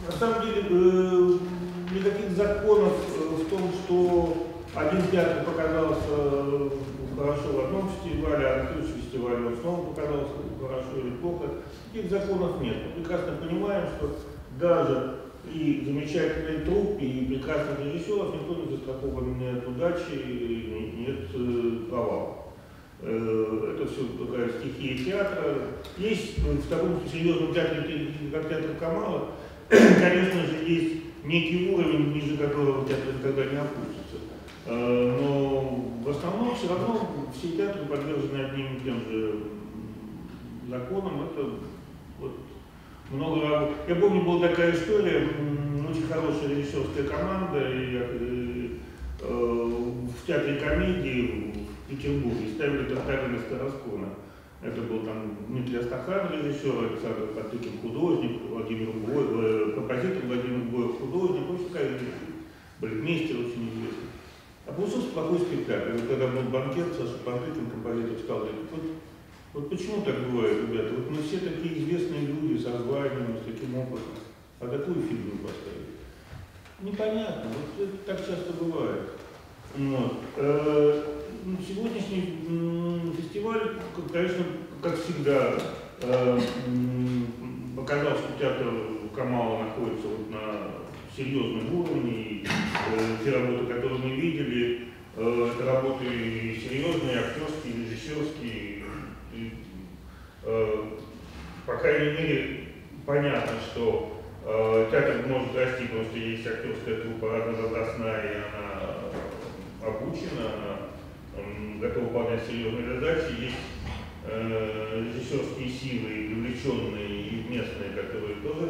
На самом деле, никаких законов в том, что один театр показался хорошо в одном фестивале, а на следующем фестивале он снова показался хорошо или плохо. Таких законов нет. Мы прекрасно понимаем, что даже и замечательные труппы, и прекрасных режиссеров никто не застрахован ни от удачи, нет провала. Это все такая стихия театра. Есть в таком серьезном театре, как театр Камала, конечно же, есть некий уровень, ниже которого театр никогда не опустится. Но в основном все равно все театры подвержены одним и тем же законам. Это вот много. Я помню, была такая история, очень хорошая режиссерская команда в театре комедии в Петербурге ставили Татарина Староскона. Это был там Дмитрий Астахан, режиссер, Александр Потыкин, художник, композитор Владимир Боев, художник, очень такая балетмейстер очень известный. А получился плохой спектакль. Вот когда был банкет, Саша Потыкин, композитор, сказал: вот почему так бывает, ребята? Вот мы все такие известные люди, со званиями, с таким опытом. А такую фигню поставили? Непонятно, вот это так часто бывает. Вот. Сегодняшний фестиваль, конечно, как всегда, показал, что театр Камала находится вот на серьезном уровне, и те работы, которые мы видели, это работы серьезные, актерские, режиссерские. По крайней мере, понятно, что театр может расти, потому что есть актерская труппа разновозрастная, и она обучена, она готова выполнять серьезные задачи. Есть режиссерские силы, привлеченные и местные, которые тоже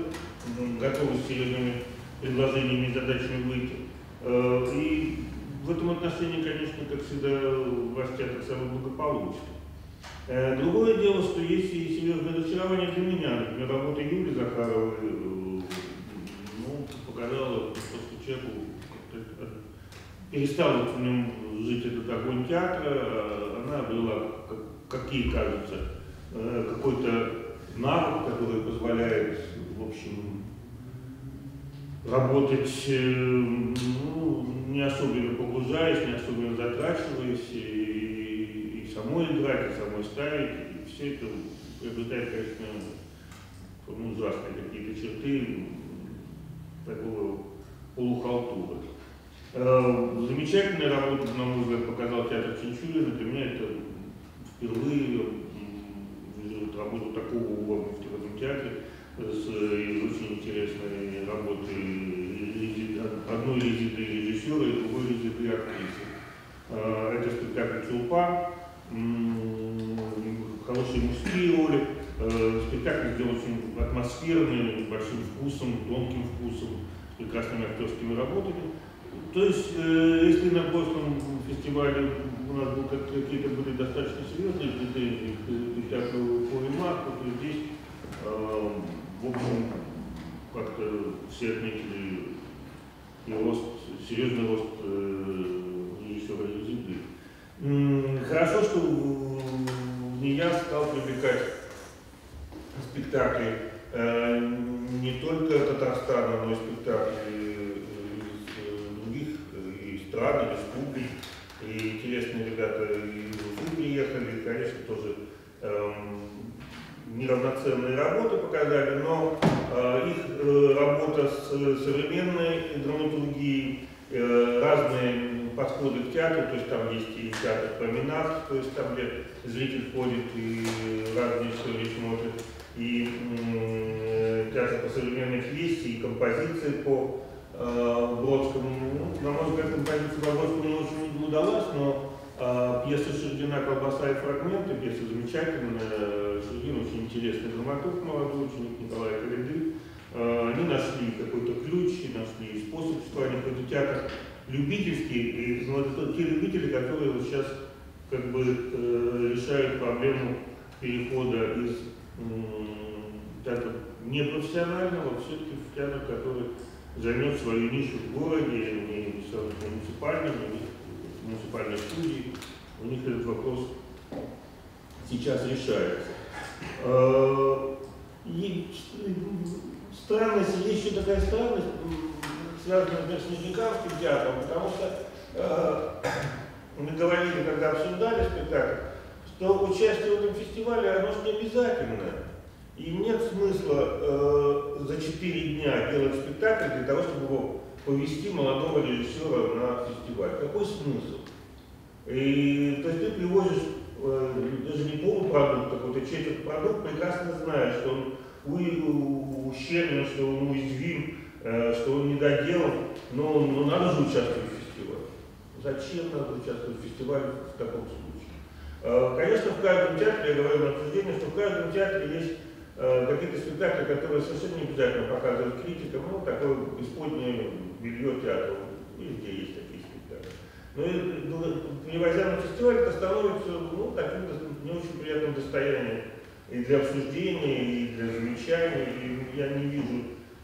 готовы с серьезными предложениями и задачами выйти. И в этом отношении, конечно, как всегда, ваш театр самый благополучный. Другое дело, что есть и серьезное разочарование для меня. Например, работа Юлии Захаровой показала, что человеку перестал в нем жить этот огонь театра. Она обрела, как ей кажется, какой-то навык, который позволяет, в общем, работать, не особенно погружаясь, не особенно затрачиваясь, и самой играть, и самой ставить. И все это приобретает, конечно, ужасные какие-то черты такого полухалтуры. Замечательная работа, на мой взгляд, показал театр Ченчурина. Для меня это впервые работу такого уровня в этом театре с очень интересной работой одной резиды режиссера и другой резиды актрисы. Это спектакль «Чулпан», хорошие мужские роли. Спектакль сделан очень атмосферный, большим вкусом, тонким вкусом, с прекрасными актерскими работами. То есть, если на прошлом фестивале у нас какие-то были достаточно серьезные претензии к театру Поэмарку, то здесь, в общем, как-то все отметили и рост, серьезный рост режиссера Резиды. Хорошо, что НИЯС стал привлекать спектакли не только Татарстана, но и спектакли из других стран, республик. И интересные ребята и в Уфу приехали, конечно, тоже неравноценные работы показали, но их работа с современной драматургией, разные подходы к театру, то есть там есть и театр променад, то есть там, где зритель ходит и разные истории смотрит, и театр по современной пьесе, и композиции по Бродскому. На мой взгляд, композиция по Бродскому не очень удалась, но пьеса Шульгина «Колбаса и фрагменты», пьеса замечательная, Шульгин очень интересный драматург, молодой ученик Николая Коляды. Они нашли какой-то ключ, нашли способ существования, какой-то театр любительский, и это те любители, которые вот сейчас как бы решают проблему перехода из театра непрофессионального все-таки в театр, который займет свою нишу в городе, не муниципальном, не муниципальной студии. У них этот вопрос сейчас решается. странность, есть еще такая странность, связанная, например, с Нижнекамским театром, потому что мы говорили, когда обсуждали спектакль, что участие в этом фестивале, оно же не обязательно. И нет смысла за 4 дня делать спектакль для того, чтобы его повести молодого режиссера на фестиваль. Какой смысл? И, то есть ты привозишь даже не полупродукт, какой-то четверть продукт, прекрасно зная, что он ущербен, что он уязвим, что он недоделан, но надо же участвовать в фестивале. Зачем надо участвовать в фестивале в таком случае? Конечно, в каждом театре, я говорю на обсуждении, что в каждом театре есть какие-то спектакли, которые совершенно не обязательно показывают критикам, ну, такое исподнее белье театра, везде есть такие спектакли. Но привозя на фестиваль, это становится таким не очень приятным достоянием и для обсуждения, и для замечаний, и я не вижу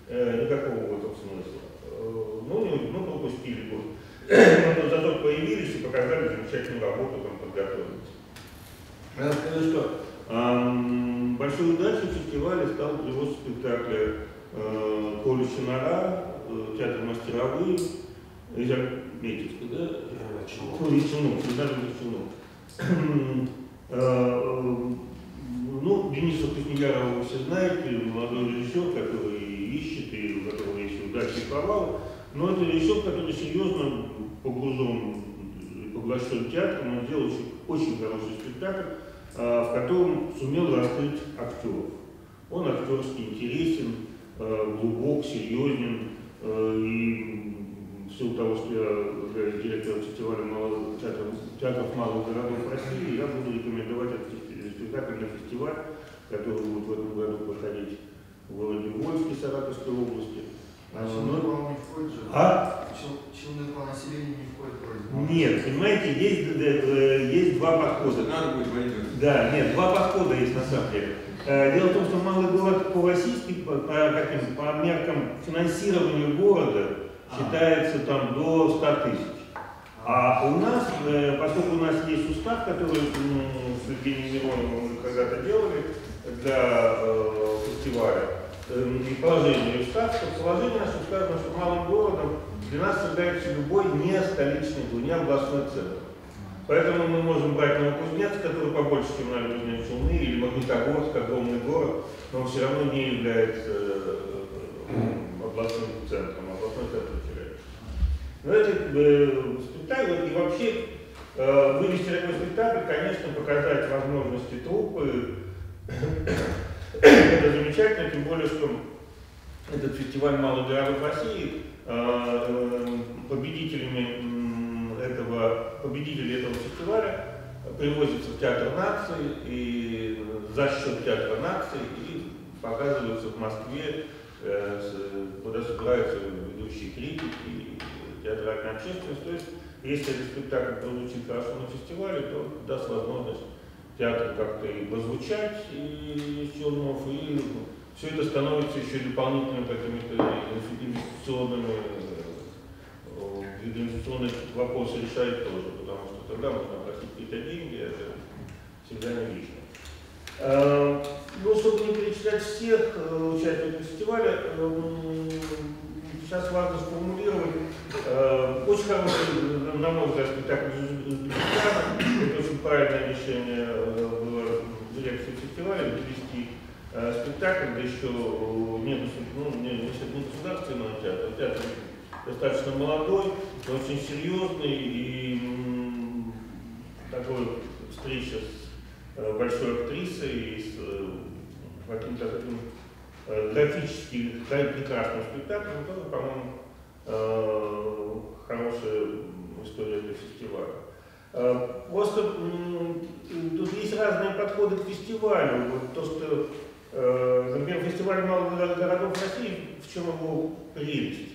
никакого в этом смысла. Пропустили год. Но зато появились и показали замечательную работу, там подготовились. Я скажу, что большой удачей фестиваля стал привоз спектакля Коли Чинара, театр мастеровые, Метьевский, да? Дениса Кузнеярова вы все знаете, молодой режиссер, который ищет, и у которого есть удачи и провалы. Но это режиссер, который серьезно погружен, поглощен театром, он сделал очень хороший спектакль, в котором сумел раскрыть актеров. Он актерски интересен, глубок, серьезен, и в силу того, что я являюсь директором фестиваля театров малых городов России, я буду рекомендовать этот спектакль на фестиваль, который будет в этом году проходить в городе Вольске, Саратовской области. Силовой план не входит же? Силовой план населения не входит вроде? Нет, понимаете, есть два подхода. Надо будет войти. Да, нет, два подхода есть на самом деле. Дело в том, что малый город по-российски, по меркам финансирования города, считается там до 100 тысяч. А у нас, поскольку у нас есть устав, который с Евгением Мироновым мы когда-то делали для фестиваля, и положение устава, то положение наше сказано, что малым городом для нас является любой не столичный, не областной центр. Поэтому мы можем брать Новокузнецк, который побольше, чем Набережные Челны, или Магнитогорск, огромный город, но он все равно не является областным центром, областной центр теряется. Но это спектакль, и вообще вывести такой спектакль, конечно, показать возможности труппы, это замечательно, тем более, что этот фестиваль малых городов России, победители этого фестиваля привозятся в Театр наций и за счет Театра наций и показываются в Москве, куда собираются ведущие критики и театральная общественность. То есть, если этот спектакль прозвучит хорошо на фестивале, то даст возможность театру как-то и позвучать из Челнов, и все это становится еще дополнительными какими-то инвестиционные вопросы решает тоже, потому что тогда можно просить какие-то деньги, это всегда не лишнее. Чтобы не перечислять всех участников фестиваля, сейчас важно сформулировать очень хороший, на мой взгляд, спектакль Узбекистана. Это очень правильное решение было дирекции фестиваля довести спектакль, да еще не государственного театра, театр достаточно молодой, но очень серьезный, и такой встреча с большой актрисой и с каким-то таким графически прекрасным спектаклем, тоже, по-моему, хорошая история для фестиваля. Просто тут есть разные подходы к фестивалю. Вот то, что, например, фестиваль малых городов России, в чем его прелесть?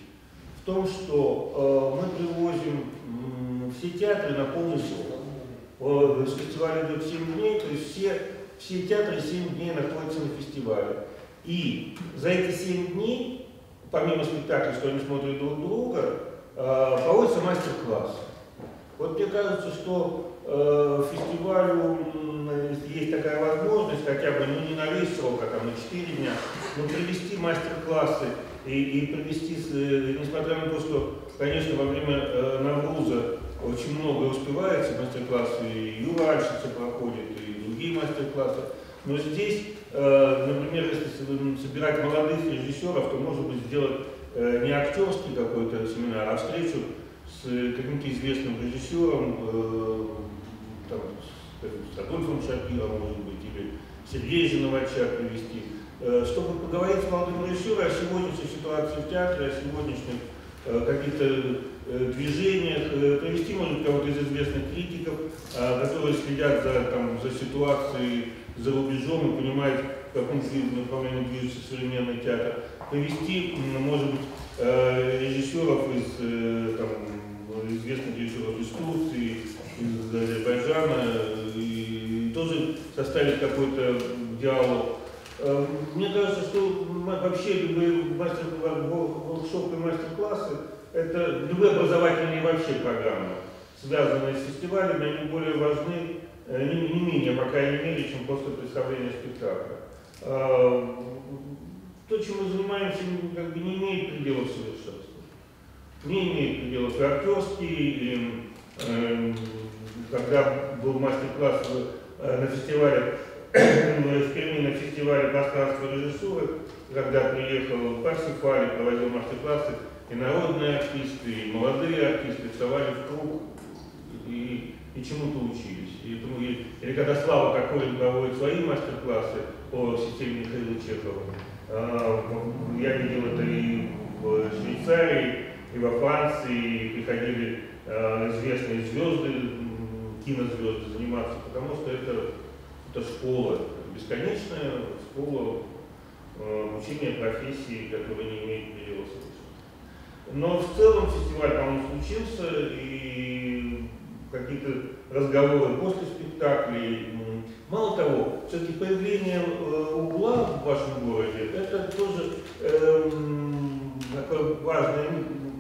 В том, что мы привозим все театры на полный зал. Фестиваль идет 7 дней, то есть все театры 7 дней находятся на фестивале. И за эти 7 дней, помимо спектаклей, что они смотрят друг друга, проводится мастер-класс. Вот мне кажется, что фестивалю, если есть такая возможность, хотя бы не на весь срок, а там на 4 дня, но провести мастер-классы и провести, несмотря на то, что, конечно, во время Навруза очень много успевается, мастер-классы и Юральщица проходит, и другие мастер-классы, но здесь, например, если собирать молодых режиссеров, то, может быть, сделать не актерский какой-то семинар, а встречу с каким-то известным режиссером, там, с Адольфом Шапиром, может быть, или Сергея Новача привести, чтобы поговорить с молодым режиссером о сегодняшней ситуации в театре, о сегодняшних каких-то движениях, привести, может быть, кого-то из известных критиков, которые следят за ситуацией за рубежом и понимают, в каком направлении движется современный театр. Привести, может быть, режиссеров известных режиссеров из Турции, из Азербайджана, и тоже составить какой-то диалог. Мне кажется, что вообще любые воркшопы и мастер-классы, это любые образовательные вообще программы, связанные с фестивалями, они более важны, не менее, по крайней мере, чем просто представление спектакля. То, чем мы занимаемся, как бы не имеет пределов совершенства. Не имеет пределов и актерский, когда был мастер-класс на фестивале, в Перми на фестивале пространства режиссуры, когда приехал Парсифаль, проводил мастер-классы, и народные артисты, и молодые артисты вставали в круг и чему-то учились. Или когда Слава Кокорин проводит свои мастер-классы по системе Михаила Чехова, я видел это и в Швейцарии, и во Франции, и приходили известные звезды, кинозвезды заниматься, потому что это школа, бесконечная школа обучения профессии, которая не имеет предела совершенно. Но в целом фестиваль, по-моему, случился, и какие-то разговоры после спектаклей. Мало того, все-таки появление угла в вашем городе, это тоже такое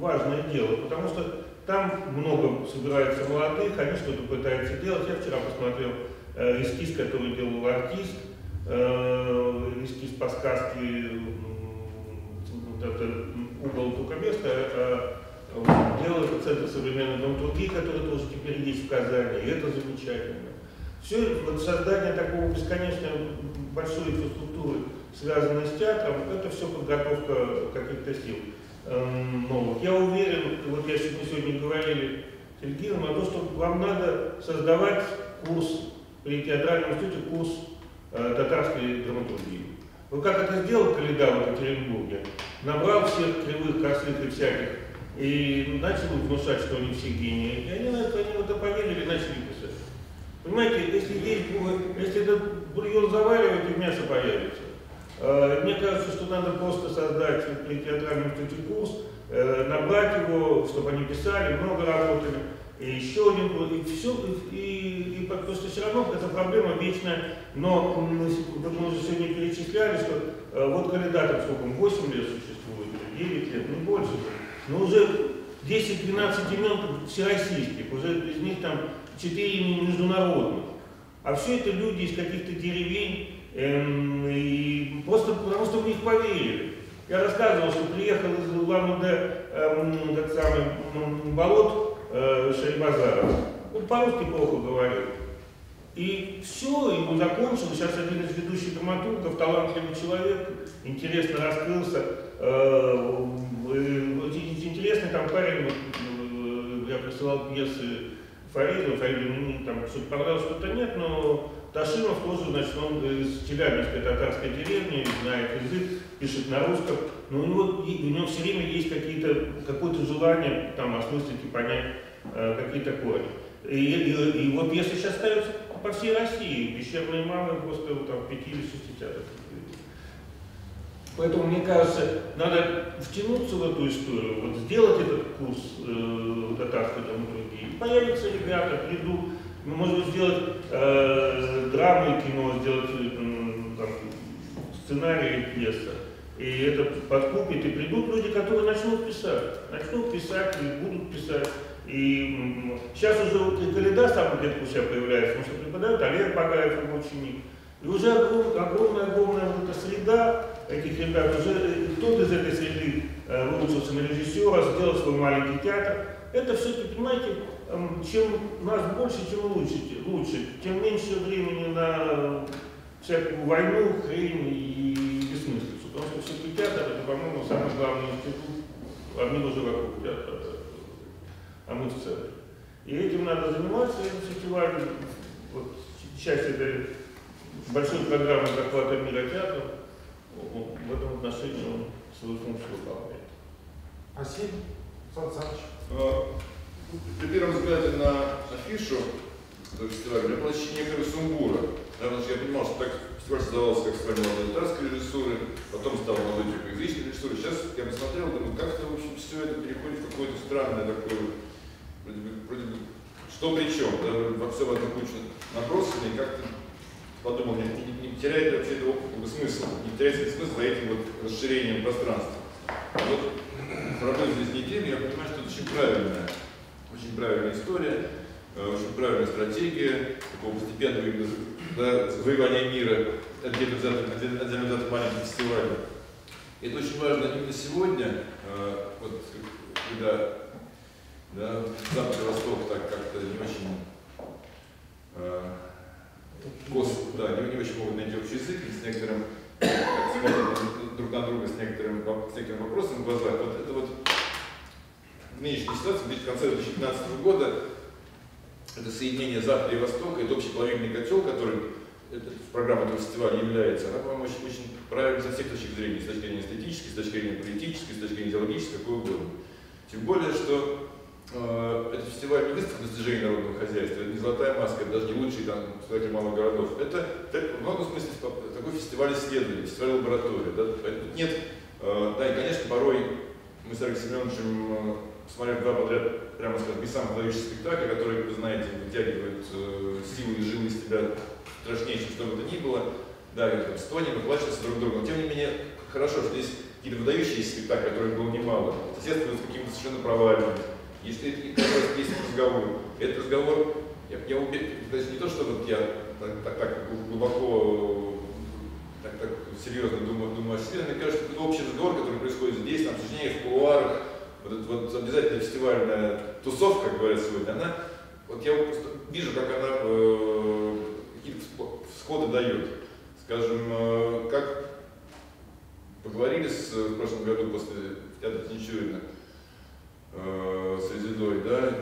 важное дело, потому что там много собирается молодых, они что-то пытаются делать. Я вчера посмотрел эскиз, который делал артист, эскиз по сказке «Угол Тукаместа», делал это Центр современной драматургии, который тоже теперь есть в Казани, и это замечательно. Все вот создание такого бесконечной большой инфраструктуры, связанной с театром, это все подготовка каких-то сил новых. Я уверен, вот мы сегодня говорили с Ильгином о том, что вам надо создавать курс при театральном институте, курс татарской драматургии. Вот как это сделал Калида в Екатеринбурге, набрал всех кривых, косых и всяких, и начал внушать, что они все гении. И они в это поверили и начали писать. Понимаете, если этот бульон заваривать, и мясо появится. Мне кажется, что надо просто создать при театральном институте курс, набрать его, чтобы они писали, много работали, и еще один год, и все, потому что все равно эта проблема вечная, но мы уже сегодня перечисляли, что вот кандидатам сколько, 8 лет существует, 9 лет, не больше, но уже 10-12 имен всероссийских, уже из них там 4 имени международных, а все это люди из каких-то деревень, и просто потому что в них поверили. Я рассказывал, что приехал из Улан-Удэ тот самый Болот Шайбазаров. Он по-русски плохо говорил. И все, ему закончил. Сейчас один из ведущих драматургов, талантливый человек, интересно раскрылся. Интересный там парень, я присылал пьесы Фариду там что-то понравилось, что-то нет, но Ташимов тоже, значит, он из Челябинской татарской деревни, знает язык, пишет на русском, но у него все время есть какое-то желание там осмыслить и понять какие-то корни. И вот если сейчас ставятся по всей России, пещерные мамы просто там 5 или 6 театров. Поэтому, мне кажется, надо втянуться в эту историю, вот сделать этот курс татарской драматургии. Появятся ребята, придут, может быть, сделать драмы, кино, сделать там, сценарии, пьесы. и это подкупит, и придут люди, которые начнут писать и будут писать. И сейчас уже вот и Каледа сам где-то у себя появляется, потому что преподает Олег Багаев, его ученик. И уже огромная вот эта среда этих ребят, уже кто-то из этой среды выучился на режиссера, сделал свой маленький театр. Это все-таки, понимаете, чем нас больше, тем лучше, тем меньше времени на всякую войну, хрень и бессмыслицу. Потому что все-таки театр — это, по-моему, самый главный институт, одни уже вокруг театра, а мы в целом. И этим надо заниматься, этим фестивалем. Вот часть этой большой программы захвата мира театра в этом отношении он свою функцию выполняет. Спасибо. Сан Саныч. При первом взгляде на афишу этого фестиваля у меня была ощущение некоторого сумбура. Потому что я понимал, что так фестиваль создавался как фестиваль молодой литературской режиссуры, потом стал молодой язычной режиссуры. Сейчас я посмотрел, думаю, как-то, в общем, все это переходит в какое-то странное такое, вроде бы, что при чем, да, во все в одну кучу набросано, и как-то подумал, не теряет вообще этого смысла, не теряется смысл за этим вот расширением пространства. Вот, работая здесь неделю, я понимаю, что это очень правильная история, очень правильная стратегия такого постепенного завоевания мира, отдельно взятых маленьких фестивалей. Это очень важно именно сегодня, вот, когда Запад и Восток так как-то не очень не очень могут найти общий язык, с некоторым смотрят друг на друга с некоторым вопросом в глазах. Вот это вот нынешняя ситуация, в конце 2015 года, это соединение Запада и Востока, это общий плавильный котел, который в программе этого фестиваля является, она, по-моему, очень правильна со всех точек зрения, с точки зрения эстетической, с точки зрения политической, с точки зрения идеологической, какой угодно. Тем более, что это фестиваль не выставка достижений народного хозяйства, это не золотая маска, это даже не лучший представитель малых городов. Это в многом смысле такой фестиваль исследований, фестиваль лаборатории. Да? Нет, и, конечно, порой мы с Олегом Семеновичем смотрели два подряд, прямо скажем, не самых выдающихся спектакля, которые, вы знаете, вытягивают силу и жилы из тебя страшнее, чем что бы то ни было. Да, как стонем и плачутся друг другу. Но тем не менее, хорошо, что есть какие-то выдающиеся спектакли, которых было немало, естественно, с какими-то совершенно провальными. Если есть разговор, этот разговор, я уверен, не то, что вот я так глубоко, так серьезно думаю о себе, мне кажется, что это общий разговор, который происходит здесь, на обсуждениях, в кулуарах, вот эта вот обязательно фестивальная тусовка, как говорят сегодня, она, вот я вижу, как она какие-то всходы дает. Скажем, как поговорили в прошлом году после театра Тинчурина с Резидой, да,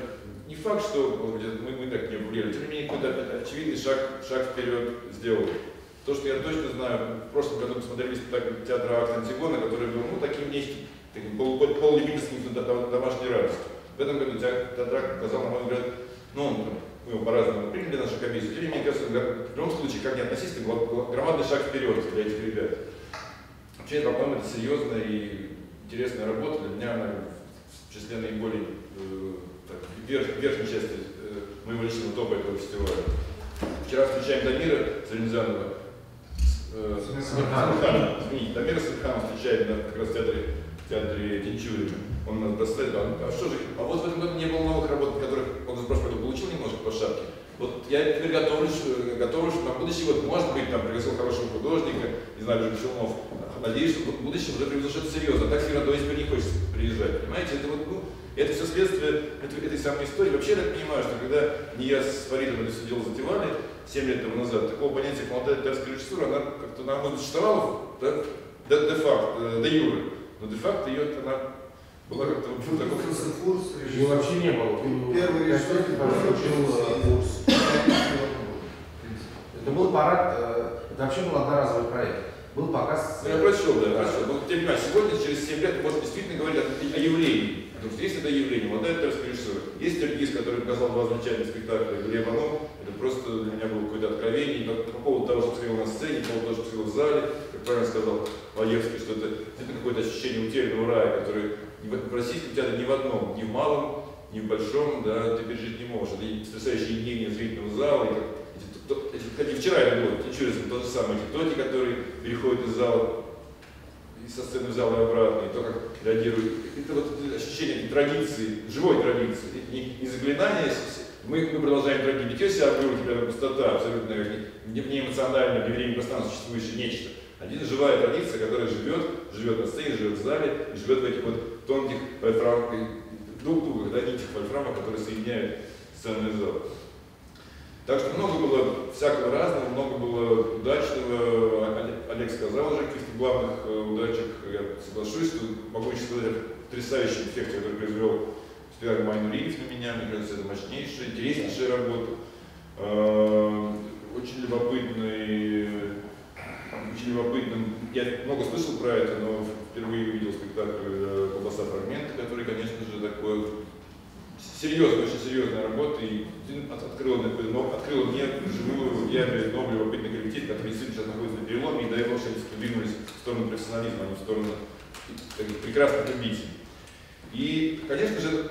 не факт, что мы так не повлияли, тем не менее какой-то очевидный шаг вперед сделали. То, что я точно знаю, в прошлом году посмотрели спектакль театра «Акт Антигона», который был таким таким полулюбительским домашней радостью. В этом году театр «Акт» показал, на мой взгляд, мы его по-разному приняли нашу комиссию, тем не менее, кажется, в любом случае, как ни относиться, был громадный шаг вперед для этих ребят. Вообще, по-моему, это серьезная и интересная работа, для меня она в числе наиболее верхней части моего личного топа этого фестиваля. Вчера встречаем Дамира Сарензянова, Дамира Сарензянова встречаем как раз в театре Тинчурина. Он нас бросает, а вот в этом году не было новых работ, которых он в прошлом году получил немножко по шапке. Вот я теперь готовлюсь, что на будущий год, может быть, там пригласил хорошего художника, не знаю, уже Челнов. Надеюсь, что в будущем уже привезу что-то серьезное. Так всегда теперь не хочется приезжать. Понимаете, это вот, это все следствие этой самой истории. Вообще, я так понимаю, что когда не я с Фаридом это все дело затевали 7 лет тому назад, такого понятия, как молодая литературская режиссура, она как-то, на мой взгляд, существовала, да, де-факто, де-юре. Но де-факто ее она была как-то курс. Его вообще не было. Первый режиссер получил курс. Это был парад, это вообще был одноразовый проект. Был показ. Я прочел, да, прочел. Но тем не менее, сегодня, через 7 лет, можно действительно говорить о явлении. Потому что есть это явление, молодая литературская режиссура. Есть Тергиз, который показал 2 замечательных спектакля, Глеб Иванов. Это просто для меня было какое-то откровение. По поводу того, что происходило на сцене, по поводу того, что происходило в зале. Как правильно сказал Лаевский, что это действительно какое-то ощущение утерянного рая, которое в российском театре ни в одном, ни в малом, ни в большом, да, ты пережить не можешь. Это потрясающее единение зрительного зала. Кстати, вчера это было, Тинчурин, то же самое, эти тоти, которые переходят из зала. со сцены в зал и обратно, и то, как реагирует. Это вот ощущение традиции, живой традиции, не заклинания. Мы продолжаем традицию. Ведь если объявить тебя пустота, абсолютно не эмоциональная, не времени пространство, существующее нечто. Один живая традиция, которая живет на сцене, живет в зале, и живет в этих вот тонких вольфрамах, двух нитях вольфрама, которые соединяют сцену и зал. Так что много было всякого разного, много было удачного. Олег сказал уже о каких-то главных удачах. Я соглашусь, что могу еще сказать о потрясающем эффекте, который произвел спектакль «Майну Ривз» на меня. Мне кажется, это мощнейшая, интереснейшая работа. Очень любопытный. Я много слышал про это, но впервые увидел спектакль «Колбаса фрагменты», который, конечно же, такой серьезная, очень серьезная работа, и открыла мне живую, я новый любопытный коллектив, который действительно сейчас находится на переломе, и дай бог, что они двинулись в сторону профессионализма, а не в сторону таких прекрасных любителей. И, конечно же,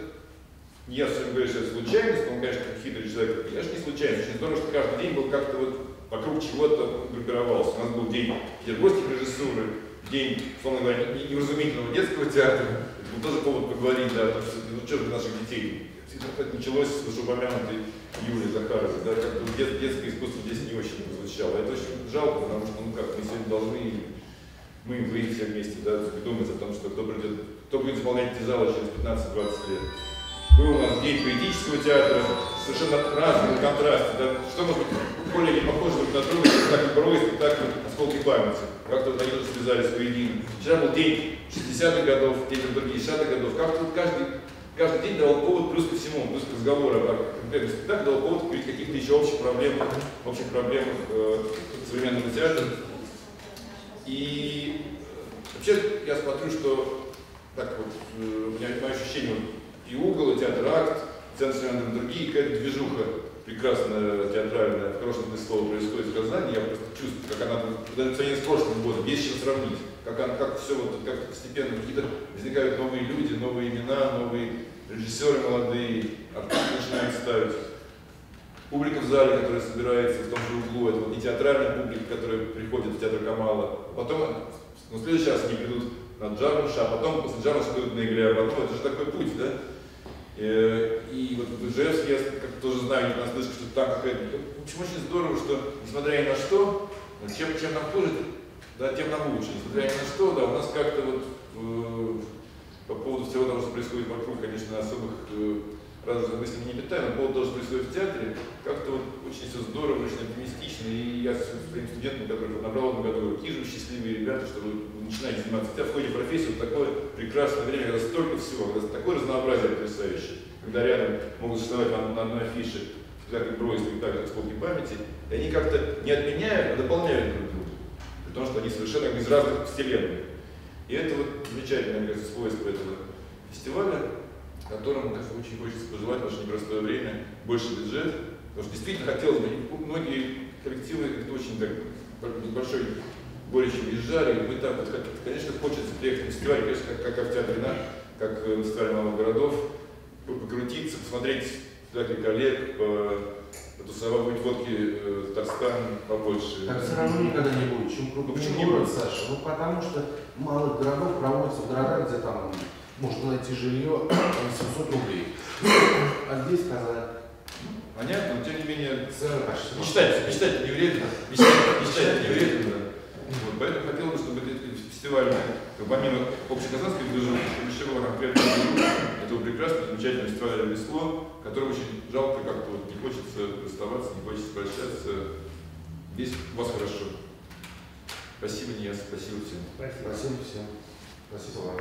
я с вами говорю, что это случайность, но он, конечно, хитрый человек, конечно, не случайность. Очень здорово, что каждый день был как-то вот вокруг чего-то группировался. У нас был день петербургской режиссуры, день, условно говоря, невразумительного детского театра. Это был тоже повод поговорить, да, потому что, ну, что же для наших детей. Это началось с упомянутой Юлии Захаровой, да, как-то детское искусство здесь не очень прозвучало. Это очень жалко, потому что, ну как, мы сегодня должны, вы все вместе, да, думать о том, что кто будет исполнять эти залы через 15-20 лет. Был у нас день поэтического театра, совершенно разные контрасты, да, что может быть более не похоже друг на друга, спектакль «Бровь», спектакль «Осколки памяти», как-то вот они тоже связались воедино. Вчера был день 60-х годов, день других 60-х годов, как-то вот каждый день давал повод плюс ко всему, плюс к разговору о конкретном спектакле, давал повод говорить о каких-то еще общих проблемах современного театра. И вообще я смотрю, что так вот, у меня мое ощущение, и угол, и театр «Акт», центр современной драматургии, какая-то движуха прекрасная, театральная, в хорошем смысле слова, происходит в Казани. Я просто чувствую, как она, даже по сравнению с прошлым годом, есть чем сравнить. Как все вот, как постепенно какие-то возникают новые люди, новые имена, новые режиссеры молодые, артисты начинают ставить. Публика в зале, которая собирается в том же углу, это вот не театральная публика, которая приходит в театр Камала. Потом, в следующий раз они придут на Джармуша, а потом после Джармуша пойдут на Игоря Абатова. Это же такой путь, да? И вот в Ижевске я как тоже знаю, не наслышка, что там какая-то... В общем, очень здорово, что, несмотря ни на что, чем нам хуже, да, тем нам лучше. Несмотря ни на что, да, у нас как-то вот по поводу всего того, что происходит вокруг, конечно, особых радужных мыслей не питаем, но по поводу того, что происходит в театре, как-то вот очень все здорово, очень оптимистично. И я с своим студентом, который набрал в этом году, какие же счастливые ребята, что вы начинаете заниматься в ходе профессии, вот такое прекрасное время, когда столько всего, когда такое разнообразие потрясающее, когда рядом могут существовать на одной афише спектакль «Бровь», спектакль «Осколки памяти», и они как-то не отменяют, а дополняют друг друга, потому что они совершенно из разных вселенных. И это вот замечательное, мне кажется, свойство этого фестиваля, которому, кажется, очень хочется пожелать в наше непростое время больше бюджет, потому что действительно хотелось бы, многие коллективы это очень так большой горечью въезжали, и мы там, вот, конечно, хочется приехать на фестиваль, конечно, как в театре как в фестивале малых городов, покрутиться, посмотреть спектакли коллег, потусовать водки Татарстан побольше. Так все равно никогда не будет. Почему не будет, Саша? Ну потому что малых городов проводятся в городах, где там можно найти жилье 800 рублей. А здесь Казань. Понятно, но тем не менее, мечтать не вредно. Мечтать не вредно. Вот, поэтому хотел бы, чтобы этот фестиваль, помимо общеказанской движухи, еще было конкретно этого прекрасного, замечательного фестиваля «Весло», который очень жалко, как-то вот не хочется расставаться, не хочется прощаться. Здесь у вас хорошо. Спасибо, Нияз, спасибо всем. Спасибо всем. Спасибо вам.